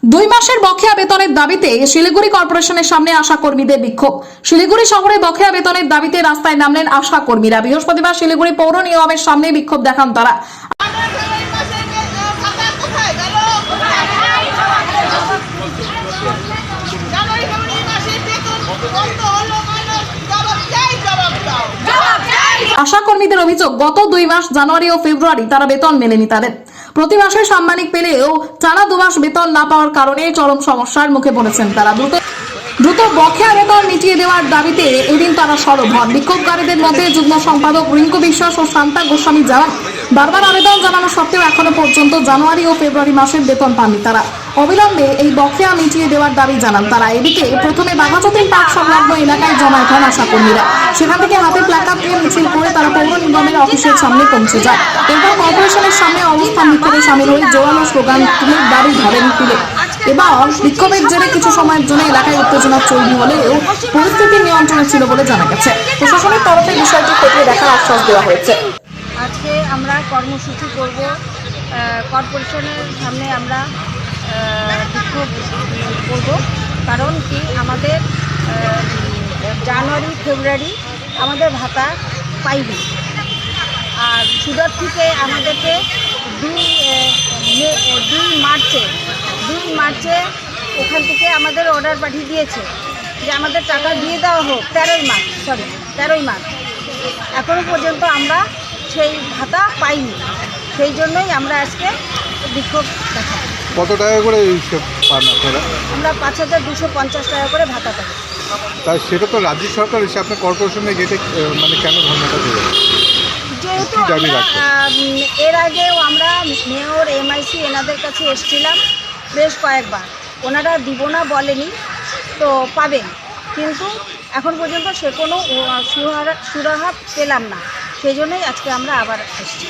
2 মাসের বকেয়া বেতনের দাবিতে শিলিগুড়ি কর্পোরেশনের সামনে আশা কর্মীদের বিক্ষোভ। শিলিগুড়ি শহরে বকেয়া বেতনের দাবিতে রাস্তায় নামলেন আশা কর্মীরা। বৃহস্পতিবার শিলিগুড়ি পৌর নিগমের সামনে বিক্ষোভ দেখান তারা। আশা কর্মীদের অভিযোগ, গত 2 মাস জানুয়ারি ও ফেব্রুয়ারি তারা বেতন মেলেনি তাদের। প্রতি মাসে সাম্মানিক পেলেও টানা 2 মাস বেতন না পাওয়ার কারণে চরম সমস্যার মুখে পড়েছেন তারা। দ্রুত বকেয়া বেতন মিটিয়ে দেওয়ার দাবিতে এদিন তারা সরব হন। বিক্ষোভকারীদের মধ্যে যুগ্ম সম্পাদক রিঙ্কু বিশ্বাস ও শান্তা গোস্বামী জানান, বারবার আবেদন জানানো সত্ত্বেও এখনো পর্যন্ত জানুয়ারি ও ফেব্রুয়ারি মাসের বেতন পাননি তারা। অবিলম্বে এই বকেয়া মিটিয়ে দেওয়ার দাবি জানান তারা। এদিকে প্রথমে বাঘাযতীন পার্ক সংলগ্ন এলাকায় জমায়েত হন আশা কর্মীরা। সেখান থেকে হাতে প্ল্যাকার্ড নিয়ে মিছিল করে তারা পৌর নিগমের অফিসের সামনে পৌঁছে যায়। এরপর কর্পোরেশনের সামনে অবস্থান বিক্ষোভে সামিল হয়ে জোরালো স্লোগান তুলে দাবি ধরেন তুলে। এবং বিক্ষোভের জেরে কিছু সময়ের জন্য এলাকায় উত্তেজনা তৈরি হলেও পরিস্থিতি নিয়ন্ত্রণে ছিল বলে জানা গেছে। প্রশাসনের তরফে বিষয়টি খতিয়ে দেখার আশ্বাস দেওয়া হয়েছে। আজকে আমরা কর্মসূচি করব, কর্পোরেশনের সামনে আমরা বিক্ষোভ করব। কারণ কি, আমাদের জানুয়ারি ফেব্রুয়ারি আমাদের ভাতা পাইনি। আর সুদর থেকে আমাদেরকে 2 মার্চে ওখান থেকে আমাদের অর্ডার পাঠিয়ে দিয়েছে যে আমাদের টাকা দিয়ে দেওয়া হোক। 13ই মার্চ এখনও পর্যন্ত আমরা সেই ভাতা পাইনি। সেই জন্যই আমরা আজকে বিক্ষোভ দেখাই। কত টাকা করে পান আপনারা? আমরা 5250 টাকা করে ভাতা পাই। তাই সেটা তো রাজ্য সরকার এসে আপনার কর্পোরেশনের গেটে মানে কেন ধর্মটা দেবে? যেহেতু এর আগেও আমরা মেয়র, MIC এনাদের কাছে এসেছিলাম বেশ কয়েকবার। ওনারা দিব না বলেনি, তো পাবেন, কিন্তু এখন পর্যন্ত সে কোনো সুরাহা পেলাম না। সেই জন্যই আজকে আমরা আবার এসেছি।